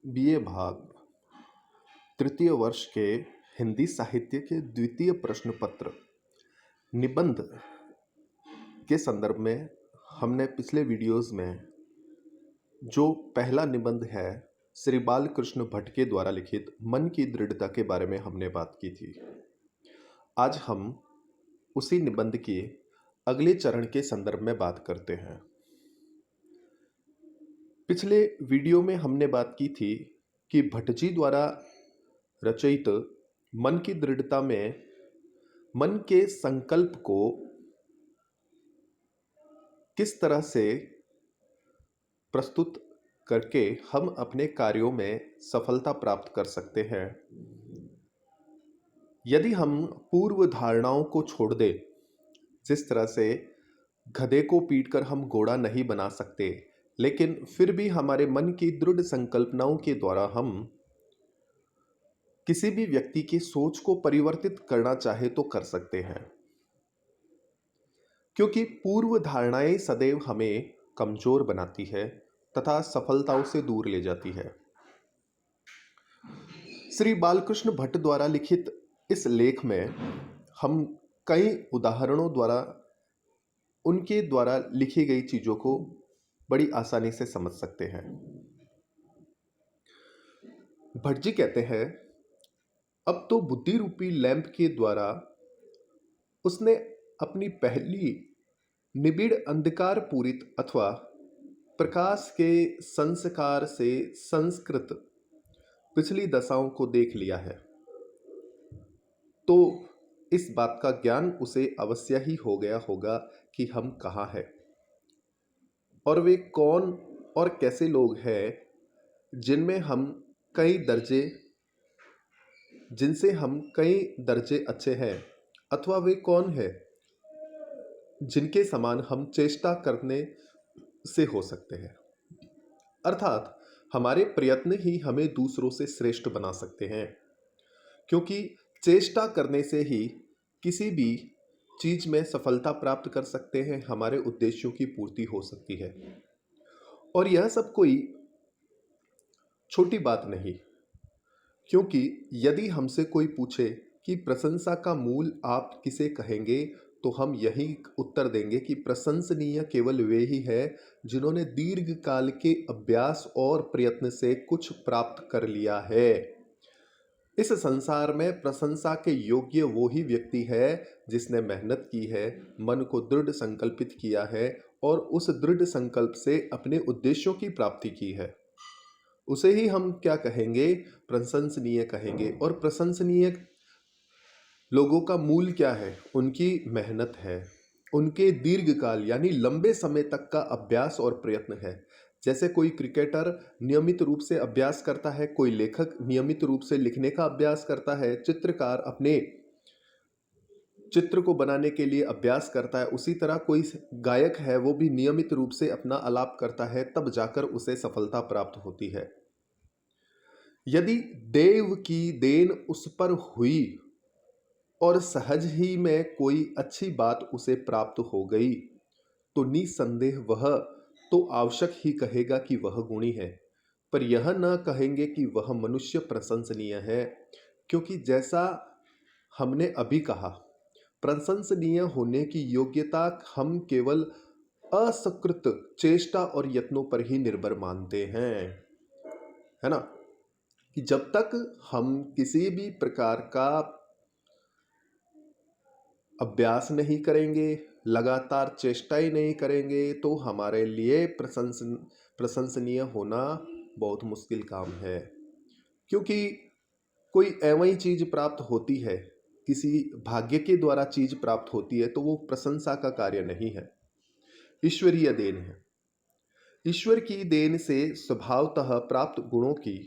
BA भाग तृतीय वर्ष के हिंदी साहित्य के द्वितीय प्रश्न पत्र निबंध के संदर्भ में हमने पिछले वीडियोस में जो पहला निबंध है श्री बालकृष्ण भट्ट के द्वारा लिखित मन की दृढ़ता के बारे में हमने बात की थी। आज हम उसी निबंध के अगले चरण के संदर्भ में बात करते हैं। पिछले वीडियो में हमने बात की थी कि भट्ट जी द्वारा रचित मन की दृढ़ता में मन के संकल्प को किस तरह से प्रस्तुत करके हम अपने कार्यों में सफलता प्राप्त कर सकते हैं। यदि हम पूर्व धारणाओं को छोड़ दें, जिस तरह से गधे को पीटकर हम घोड़ा नहीं बना सकते, लेकिन फिर भी हमारे मन की दृढ़ संकल्पनाओं के द्वारा हम किसी भी व्यक्ति की सोच को परिवर्तित करना चाहे तो कर सकते हैं, क्योंकि पूर्व धारणाएं सदैव हमें कमजोर बनाती है तथा सफलताओं से दूर ले जाती है। श्री बालकृष्ण भट्ट द्वारा लिखित इस लेख में हम कई उदाहरणों द्वारा उनके द्वारा लिखी गई चीजों को बड़ी आसानी से समझ सकते हैं। भट्ट जी कहते हैं, अब तो बुद्धि रूपी लैंप के द्वारा उसने अपनी पहली निबिड़ अंधकार पूरित अथवा प्रकाश के संस्कार से संस्कृत पिछली दशाओं को देख लिया है, तो इस बात का ज्ञान उसे अवश्य ही हो गया होगा कि हम कहाँ हैं और वे कौन और कैसे लोग हैं जिनसे हम कई दर्जे अच्छे हैं, अथवा वे कौन है जिनके समान हम चेष्टा करने से हो सकते हैं। अर्थात हमारे प्रयत्न ही हमें दूसरों से श्रेष्ठ बना सकते हैं, क्योंकि चेष्टा करने से ही किसी भी चीज में सफलता प्राप्त कर सकते हैं, हमारे उद्देश्यों की पूर्ति हो सकती है। और यह सब कोई छोटी बात नहीं, क्योंकि यदि हमसे कोई पूछे कि प्रशंसा का मूल आप किसे कहेंगे, तो हम यही उत्तर देंगे कि प्रशंसनीय केवल वे ही है जिन्होंने दीर्घ काल के अभ्यास और प्रयत्न से कुछ प्राप्त कर लिया है। इस संसार में प्रशंसा के योग्य वो ही व्यक्ति है जिसने मेहनत की है, मन को दृढ़ संकल्पित किया है और उस दृढ़ संकल्प से अपने उद्देश्यों की प्राप्ति की है। उसे ही हम क्या कहेंगे? प्रशंसनीय कहेंगे। और प्रशंसनीय लोगों का मूल क्या है? उनकी मेहनत है, उनके दीर्घकाल यानी लंबे समय तक का अभ्यास और प्रयत्न है। जैसे कोई क्रिकेटर नियमित रूप से अभ्यास करता है, कोई लेखक नियमित रूप से लिखने का अभ्यास करता है, चित्रकार अपने चित्र को बनाने के लिए अभ्यास करता है, उसी तरह कोई गायक है वो भी नियमित रूप से अपना आलाप करता है, तब जाकर उसे सफलता प्राप्त होती है। यदि देव की देन उस पर हुई और सहज ही में कोई अच्छी बात उसे प्राप्त हो गई, तो निसंदेह वह तो आवश्यक ही कहेगा कि वह गुणी है, पर यह न कहेंगे कि वह मनुष्य प्रशंसनीय है, क्योंकि जैसा हमने अभी कहा, प्रशंसनीय होने की योग्यता हम केवल असकृत चेष्टा और यत्नों पर ही निर्भर मानते हैं, है ना? कि जब तक हम किसी भी प्रकार का अभ्यास नहीं करेंगे, लगातार चेष्टाएं नहीं करेंगे, तो हमारे लिए प्रशंसनीय होना बहुत मुश्किल काम है। क्योंकि कोई एवं चीज प्राप्त होती है, किसी भाग्य के द्वारा चीज प्राप्त होती है, तो वो प्रशंसा का कार्य नहीं है, ईश्वरीय देन है। ईश्वर की देन से स्वभावतः प्राप्त गुणों की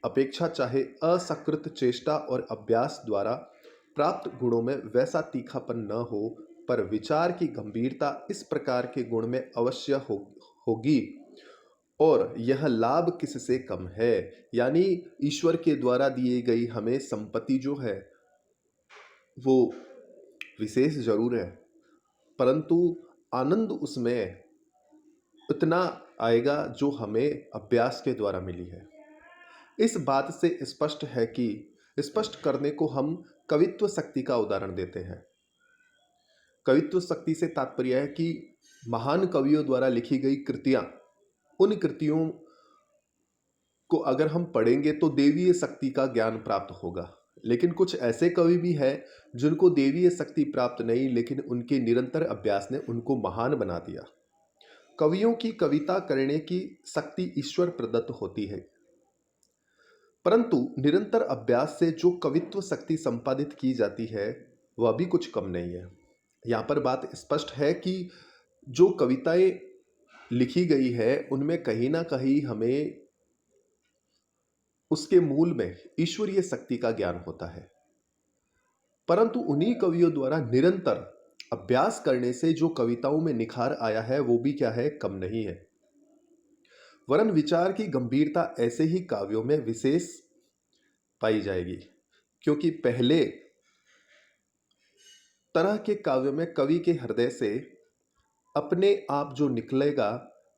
अपेक्षा चाहे असकृत चेष्टा और अभ्यास द्वारा प्राप्त गुणों में वैसा तीखापन न हो, पर विचार की गंभीरता इस प्रकार के गुण में अवश्य होगी, और यह लाभ किससे कम है। यानी ईश्वर के द्वारा दिए गई हमें संपत्ति जो है वो विशेष जरूर है, परंतु आनंद उसमें उतना आएगा जो हमें अभ्यास के द्वारा मिली है। इस बात से स्पष्ट है कि स्पष्ट करने को हम कवित्व शक्ति का उदाहरण देते हैं। कवित्व शक्ति से तात्पर्य है कि महान कवियों द्वारा लिखी गई कृतियां, उन कृतियों को अगर हम पढ़ेंगे तो देवीय शक्ति का ज्ञान प्राप्त होगा। लेकिन कुछ ऐसे कवि भी हैं जिनको देवीय शक्ति प्राप्त नहीं, लेकिन उनके निरंतर अभ्यास ने उनको महान बना दिया। कवियों की कविता करने की शक्ति ईश्वर प्रदत्त होती है, परंतु निरंतर अभ्यास से जो कवित्व शक्ति संपादित की जाती है वह भी कुछ कम नहीं है। यहाँ पर बात स्पष्ट है कि जो कविताएं लिखी गई है उनमें कहीं ना कहीं हमें उसके मूल में ईश्वरीय शक्ति का ज्ञान होता है, परंतु उन्हीं कवियों द्वारा निरंतर अभ्यास करने से जो कविताओं में निखार आया है वो भी क्या है, कम नहीं है। वरन विचार की गंभीरता ऐसे ही काव्यों में विशेष पाई जाएगी, क्योंकि पहले तरह के काव्यों में कवि के हृदय से अपने आप जो निकलेगा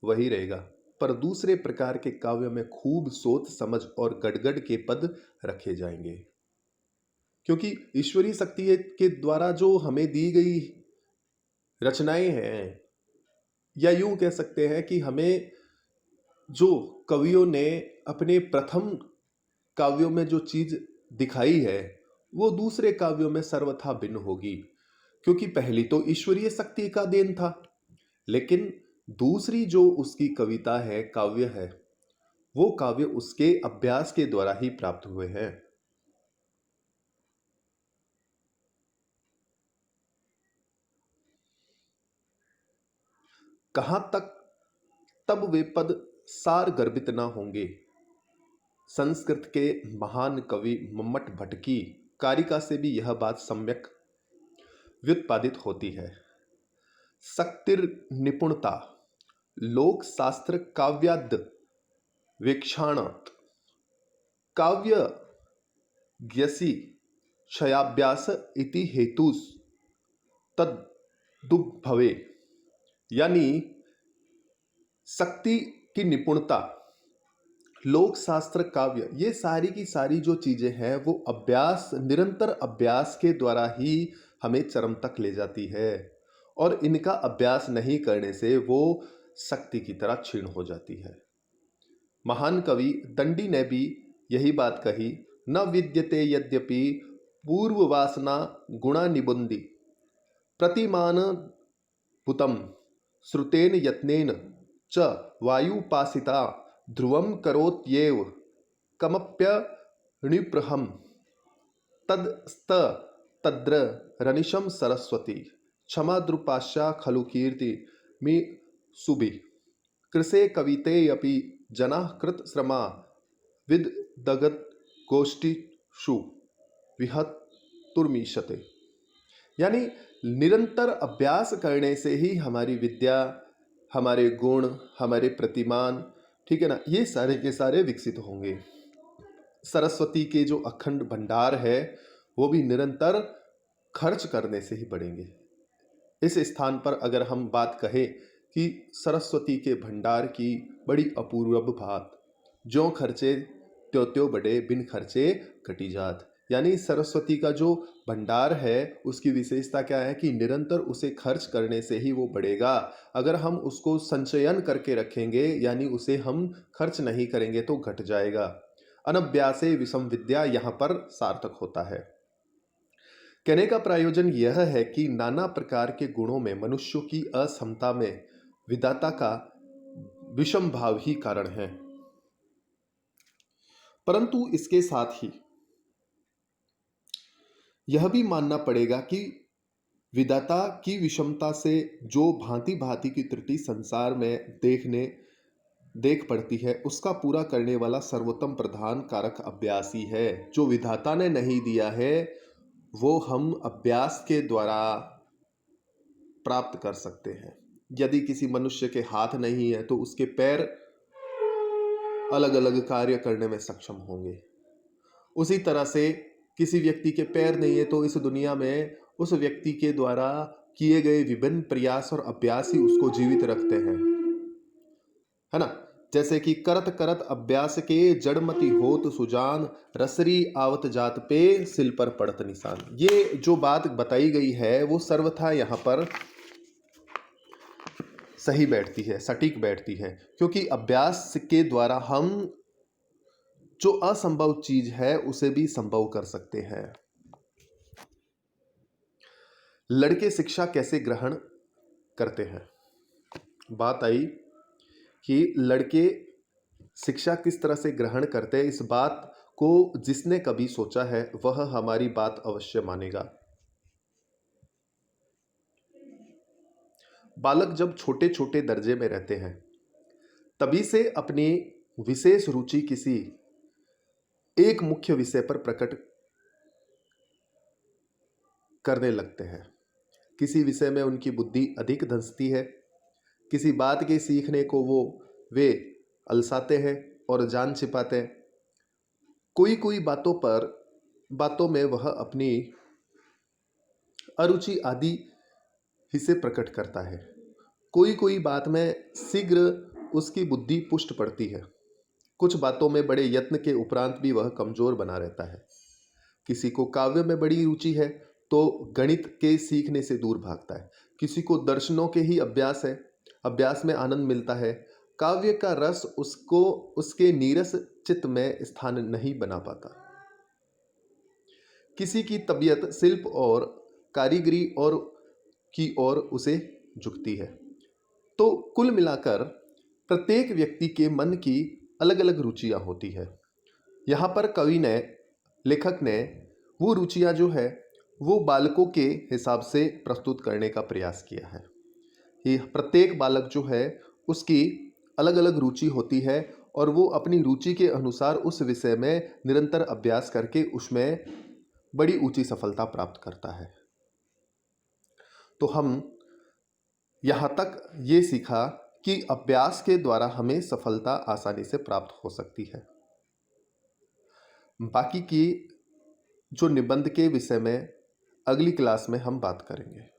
वही रहेगा, पर दूसरे प्रकार के काव्यों में खूब सोच समझ और गड़गड़ के पद रखे जाएंगे, क्योंकि ईश्वरीय शक्ति के द्वारा जो हमें दी गई रचनाएं हैं, या यूं कह सकते हैं कि हमें जो कवियों ने अपने प्रथम काव्यों में जो चीज दिखाई है वो दूसरे काव्यों में सर्वथा भिन्न होगी, क्योंकि पहली तो ईश्वरीय शक्ति का देन था, लेकिन दूसरी जो उसकी कविता है, काव्य है, वो काव्य उसके अभ्यास के द्वारा ही प्राप्त हुए हैं। कहां तक तब वे पद सार गर्भित न होंगे। संस्कृत के महान कवि मम्मट भट्ट की कारिका से भी यह बात सम्यक व्युत्पादित होती है। शक्तिर निपुणता लोक शास्त्र काव्याद वेक्षाणात् काव्य ज्ञसी क्षयाभ्यास इति हेतुस तदुद्भवे, यानी शक्ति की निपुणता, लोक शास्त्र, काव्य, ये सारी की सारी जो चीजें हैं वो अभ्यास, निरंतर अभ्यास के द्वारा ही हमें चरम तक ले जाती है, और इनका अभ्यास नहीं करने से वो शक्ति की तरह क्षीण हो जाती है। महान कवि दंडी ने भी यही बात कही, न विद्यते यद्यपि पूर्व वासना गुणा निबुंदी प्रतिमान भूतम श्रुतेन यत्नेन च वायुपासिता ध्रुवम करोत्येव कमप्यणिप्रहम तदस्त तद्र रनिशम सरस्वती क्षमा द्रुपाशा खलु कीर्ति मी सुबि कृषे कविते अपि जनाः कृत श्रमा विद दगत गोष्ठीषु विहतुर्मीशते, यानी निरंतर अभ्यास करने से ही हमारी विद्या, हमारे गुण, हमारे प्रतिमान, ठीक है ना, ये सारे के सारे विकसित होंगे। सरस्वती के जो अखंड भंडार है वो भी निरंतर खर्च करने से ही बढ़ेंगे। इस स्थान पर अगर हम बात कहें कि सरस्वती के भंडार की बड़ी अपूर्व बात, जो खर्चे त्यों त्यों बढ़े, बिन खर्चे कटी जात, यानी सरस्वती का जो भंडार है उसकी विशेषता क्या है कि निरंतर उसे खर्च करने से ही वो बढ़ेगा। अगर हम उसको संचयन करके रखेंगे, यानी उसे हम खर्च नहीं करेंगे, तो घट जाएगा। अनभ्यासे विषम विद्या यहाँ पर सार्थक होता है। कहने का प्रयोजन यह है कि नाना प्रकार के गुणों में मनुष्यों की असमता में विधाता का विषम भाव ही कारण है, परंतु इसके साथ ही यह भी मानना पड़ेगा कि विधाता की विषमता से जो भांति भांति की त्रुटि संसार में देख पड़ती है, उसका पूरा करने वाला सर्वोत्तम प्रधान कारक अभ्यास ही है। जो विधाता ने नहीं दिया है वो हम अभ्यास के द्वारा प्राप्त कर सकते हैं। यदि किसी मनुष्य के हाथ नहीं है तो उसके पैर अलग अलग कार्य करने में सक्षम होंगे। उसी तरह से किसी व्यक्ति के पैर नहीं है तो इस दुनिया में उस व्यक्ति के द्वारा किए गए विभिन्न प्रयास और अभ्यास ही उसको जीवित रखते हैं, है ना। जैसे कि करत करत अभ्यास के जड़मति होत सुजान, रसरी आवत जात पे सिल पर पड़त निशान। ये जो बात बताई गई है वो सर्वथा यहाँ पर सही बैठती है, सटीक बैठती है, क्योंकि अभ्यास के द्वारा हम जो असंभव चीज है उसे भी संभव कर सकते हैं। लड़के शिक्षा कैसे ग्रहण करते हैं? बात आई कि लड़के शिक्षा किस तरह से ग्रहण करते हैं। इस बात को जिसने कभी सोचा है वह हमारी बात अवश्य मानेगा। बालक जब छोटे छोटे दर्जे में रहते हैं तभी से अपनी विशेष रुचि किसी एक मुख्य विषय पर प्रकट करने लगते हैं। किसी विषय में उनकी बुद्धि अधिक धंसती है, किसी बात के सीखने को वे अलसाते हैं और जान छिपाते हैं। कोई कोई बातों में वह अपनी अरुचि आदि हिस्से प्रकट करता है। कोई कोई बात में शीघ्र उसकी बुद्धि पुष्ट पड़ती है। कुछ बातों में बड़े यत्न के उपरांत भी वह कमजोर बना रहता है। किसी को काव्य में बड़ी रुचि है तो गणित के सीखने से दूर भागता है। किसी को दर्शनों के ही अभ्यास में आनंद मिलता है। काव्य का रस उसको उसके नीरस चित्त में स्थान नहीं बना पाता। किसी की तबीयत शिल्प और कारीगरी की ओर उसे झुकती है। तो कुल मिलाकर प्रत्येक व्यक्ति के मन की अलग अलग रुचियां होती है। यहाँ पर लेखक ने वो रुचियां जो है वो बालकों के हिसाब से प्रस्तुत करने का प्रयास किया है। ये प्रत्येक बालक जो है उसकी अलग अलग रुचि होती है और वो अपनी रुचि के अनुसार उस विषय में निरंतर अभ्यास करके उसमें बड़ी ऊंची सफलता प्राप्त करता है। तो हम यहाँ तक ये सीखा कि अभ्यास के द्वारा हमें सफलता आसानी से प्राप्त हो सकती है। बाकी की जो निबंध के विषय में अगली क्लास में हम बात करेंगे।